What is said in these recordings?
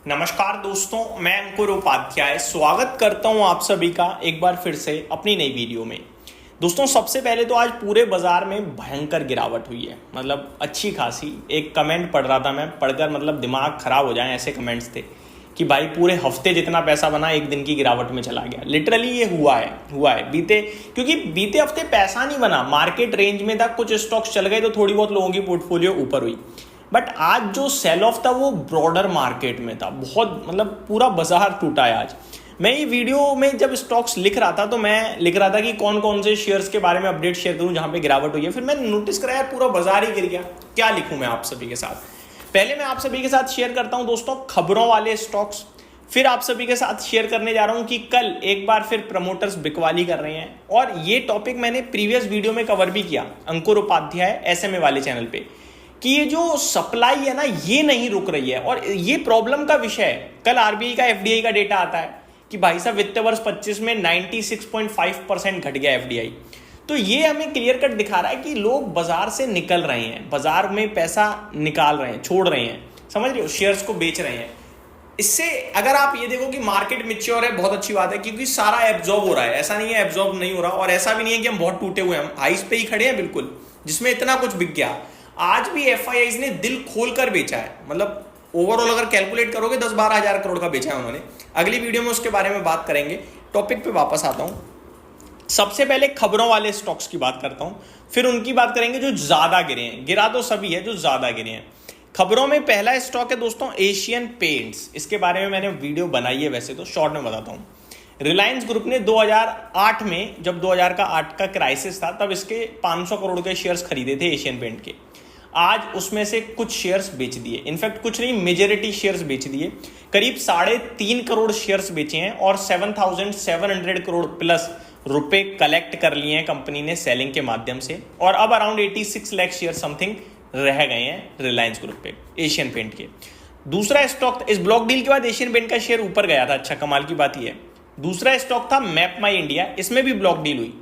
नमस्कार दोस्तों, मैं अंकुर उपाध्याय स्वागत करता हूं आप सभी का एक बार फिर से अपनी नई वीडियो में। दोस्तों, सबसे पहले तो आज पूरे बाजार में भयंकर गिरावट हुई है, मतलब अच्छी खासी। एक कमेंट पढ़ रहा था मैं, पढ़कर मतलब दिमाग खराब हो जाए ऐसे कमेंट्स थे कि भाई पूरे हफ्ते जितना पैसा बना एक दिन की गिरावट में चला गया। लिटरली ये हुआ है क्योंकि बीते हफ्ते पैसा नहीं बना, मार्केट रेंज में था, कुछ स्टॉक्स चल गए तो थोड़ी बहुत लोगों की पोर्टफोलियो ऊपर हुई। बट आज जो सेल ऑफ था वो ब्रॉडर मार्केट में था, बहुत मतलब पूरा बाजार टूटा है आज। मैं ये वीडियो में जब स्टॉक्स लिख रहा था तो मैं लिख रहा था कि कौन कौन से शेयर्स के बारे में अपडेट शेयर करूं जहां पे गिरावट हुई है। फिर मैंने नोटिस करा यार पूरा बाजार ही गिर गया, क्या लिखूं मैं आप सभी के साथ। पहले मैं आप सभी के साथ शेयर करता हूं दोस्तों खबरों वाले स्टॉक्स। फिर आप सभी के साथ शेयर करने जा रहा हूं कि कल एक बार फिर प्रमोटर्स बिकवाली कर रहे हैं, और ये टॉपिक मैंने प्रीवियस वीडियो में कवर भी किया अंकुर उपाध्याय एसएमए वाले चैनल पे, कि ये जो सप्लाई है ना ये नहीं रुक रही है और ये प्रॉब्लम का विषय है। कल आरबीआई का एफडीआई का डेटा आता है कि भाई साहब वित्त वर्ष 25 में 96.5% घट गया एफडीआई। तो ये हमें क्लियर कट दिखा रहा है कि लोग बाजार से निकल रहे हैं, बाजार में पैसा निकाल रहे हैं, छोड़ रहे हैं, समझ रहे हो, शेयर्स को बेच रहे हैं। इससे अगर आप ये देखो कि मार्केट मैच्योर है, बहुत अच्छी बात है, क्योंकि सारा एब्जॉर्ब हो रहा है। ऐसा नहीं है एब्जॉर्ब नहीं हो रहा, और ऐसा भी नहीं है कि हम बहुत टूटे हुए हैं, हम हाइस पे ही खड़े हैं बिल्कुल, जिसमें इतना कुछ बिक गया। आज भी एफआईआईज ने दिल खोलकर बेचा है, मतलब ओवरऑल अगर कैलकुलेट करोगे 10-12 हजार करोड़ का बेचा है उन्होंने। अगली वीडियो में उसके बारे में बात करेंगे। टॉपिक पे वापस आता हूं। सबसे पहले खबरों वाले स्टॉक्स की बात करता हूं, फिर उनकी बात करेंगे जो ज्यादा गिरे हैं। गिरा तो सभी है, जो ज्यादा गिरे हैं। खबरों में पहला स्टॉक है दोस्तों एशियन पेंट्स। इसके बारे में मैंने वीडियो बनाई है, वैसे तो शॉर्ट में बताता हूं। रिलायंस ग्रुप ने 2008 में, जब 2008 का क्राइसिस था, तब इसके 500 करोड़ के शेयर्स खरीदे थे एशियन पेंट के। आज उसमें से कुछ शेयर्स बेच दिए, इनफैक्ट कुछ नहीं, मेजॉरिटी शेयर्स बेच दिए। करीब 3.5 करोड़ शेयर्स बेचे हैं और 7,700 करोड़ प्लस रुपए कलेक्ट कर लिए हैं कंपनी ने सेलिंग के माध्यम से। और अब अराउंड 86 लाख शेयर समथिंग रह गए हैं रिलायंस ग्रुप पे एशियन पेंट के। दूसरा स्टॉक, इस ब्लॉक डील के बाद एशियन पेंट का शेयर ऊपर गया था, अच्छा कमाल की बात यह है। दूसरा स्टॉक था मैप माई इंडिया, इसमें भी ब्लॉक डील हुई।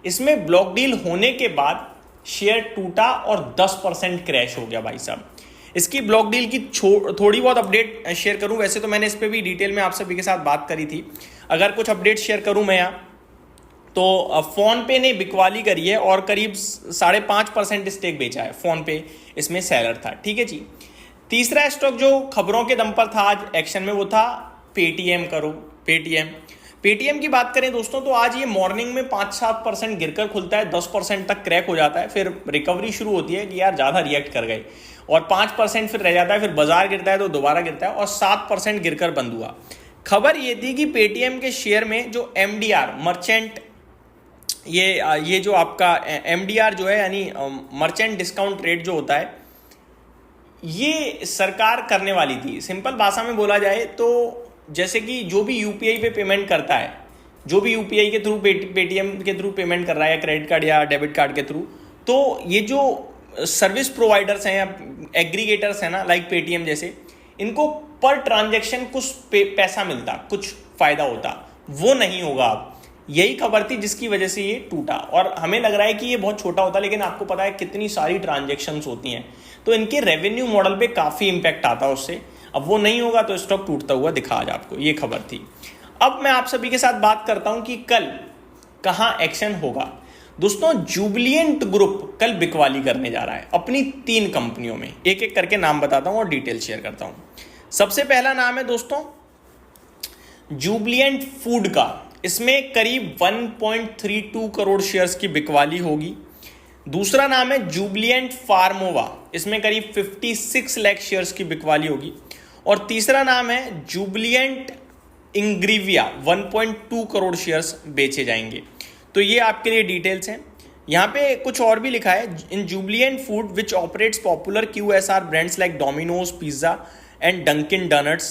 इसमें ब्लॉक डील होने के बाद शेयर टूटा और 10% क्रैश हो गया भाई साहब। इसकी ब्लॉक डील की थोड़ी बहुत अपडेट शेयर करूं, वैसे तो मैंने इस पर भी डिटेल में आप सभी के साथ बात करी थी। अगर कुछ अपडेट शेयर करूं मैं यहाँ, तो फोन पे ने बिकवाली करी है और करीब 5.5% स्टेक बेचा है। फोन पे इसमें सेलर था, ठीक है जी। तीसरा स्टॉक जो खबरों के दम पर था आज एक्शन में, वो था पेटीएम। पेटीएम की बात करें दोस्तों, तो आज ये मॉर्निंग में 5-7% गिरकर खुलता है, 10% तक क्रैक हो जाता है, फिर रिकवरी शुरू होती है कि यार ज़्यादा रिएक्ट कर गए, और 5% फिर रह जाता है, फिर बाजार गिरता है तो दोबारा गिरता है, और 7% गिरकर बंद हुआ। खबर ये थी कि पेटीएम के शेयर में जो एमडीआर मर्चेंट, ये जो आपका एमडीआर जो है, यानी मर्चेंट डिस्काउंट रेट जो होता है, ये सरकार करने वाली थी। सिंपल भाषा में बोला जाए तो जैसे कि जो भी यूपीआई पे पेमेंट करता है, जो भी यूपीआई के थ्रू पेटीएम के थ्रू पेमेंट कर रहा है, या क्रेडिट कार्ड या डेबिट कार्ड के थ्रू, तो ये जो सर्विस प्रोवाइडर्स हैं या एग्रीगेटर्स हैं ना, लाइक पेटीएम जैसे, इनको पर ट्रांजैक्शन कुछ पैसा मिलता, कुछ फायदा होता, वो नहीं होगा अब। यही खबर थी जिसकी वजह से ये टूटा, और हमें लग रहा है कि ये बहुत छोटा होता, लेकिन आपको पता है कितनी सारी ट्रांजैक्शंस होती हैं, तो इनके रेवेन्यू मॉडल पे काफ़ी इंपैक्ट आता है उससे। अब वो नहीं होगा तो स्टॉक टूटता हुआ दिखा आज आपको, ये खबर थी। अब मैं आप सभी के साथ बात करता हूं कि कल कहां एक्शन होगा। दोस्तों, जुबिलिएंट ग्रुप कल बिकवाली करने जा रहा है अपनी 3 कंपनियों में। एक एक करके नाम बताता हूं और डिटेल शेयर करता हूं। सबसे पहला नाम है दोस्तों जुबिलिएंट फूड का। इसमें करीब 1.32 करोड़ शेयर्स की बिकवाली होगी। दूसरा नाम है जुबिलिएंट फार्मोवा, इसमें करीब 56 लाख शेयर्स की बिकवाली होगी। और तीसरा नाम है जुबिलिएंट इंग्रीविया, 1.2 करोड़ शेयर्स बेचे जाएंगे। तो ये आपके लिए डिटेल्स हैं। यहाँ पे कुछ और भी लिखा है, in Jubilant food which operates popular QSR brands like Domino's, pizza and Dunkin' Donuts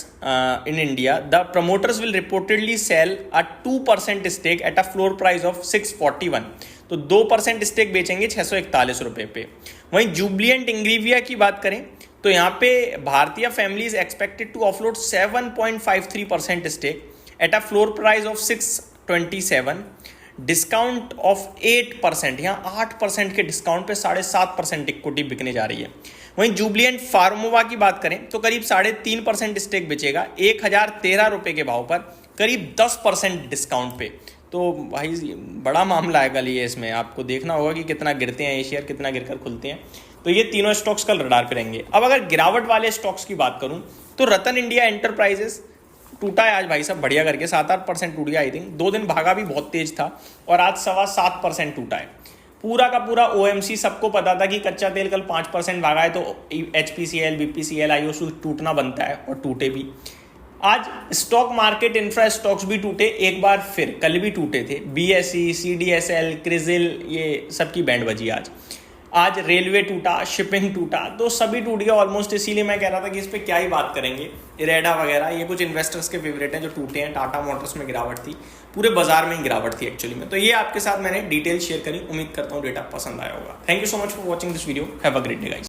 in India, the promoters will reportedly sell a 2% stake at a floor price of 641। तो 2% स्टेक बेचेंगे 641 रुपए पे। वहीं जुबिलिएंट इंग्रीविया की बात करें तो यहाँ पे भारतीय families expected to offload 7.53% stake at a floor price of 627। Discount of 8%, यहाँ 8% के डिस्काउंट पे 7.5% इक्विटी बिकने जा रही है। वहीं जुबलिएंट फार्मोवा की बात करें तो करीब 3.5% स्टेक बेचेगा 1013 रुपये के भाव पर, करीब 10% डिस्काउंट पे। तो भाई बड़ा मामला है कल ये, इसमें आपको देखना होगा कि कितना गिरते हैं ये शेयर, कितना गिरकर खुलते हैं। तो ये तीनों स्टॉक्स कल रडार पे रहेंगे। अब अगर गिरावट वाले स्टॉक्स की बात करूं तो रतन इंडिया एंटरप्राइजेस टूटा है आज भाई साहब, बढ़िया करके 7-8% टूट गया। आई थिंक 2 दिन भागा भी बहुत तेज था और आज 7.25% टूटा है। पूरा का पूरा ओएमसी, सबको पता था कि कच्चा तेल कल 5% भागा है तो HPCL, BPCL, IOC टूटना बनता है और टूटे भी। आज स्टॉक मार्केट इंफ्रा स्टॉक्स भी टूटे एक बार फिर, कल भी टूटे थे। BSE, CDSL, क्रिजिल, ये सबकी बैंड बजी आज रेलवे टूटा, शिपिंग टूटा, तो सभी टूट गया ऑलमोस्ट। इसीलिए मैं कह रहा था कि इस पर क्या ही बात करेंगे। इरेडा वगैरह ये कुछ इन्वेस्टर्स के फेवरेट हैं जो टूटे हैं। टाटा मोटर्स में गिरावट थी, पूरे बाजार में ही गिरावट थी एक्चुअली में। तो ये आपके साथ मैंने डिटेल शेयर करी, उम्मीद करता हूँ डेटा पसंद आया होगा। Thank you so much for watching this video, have a great day guys.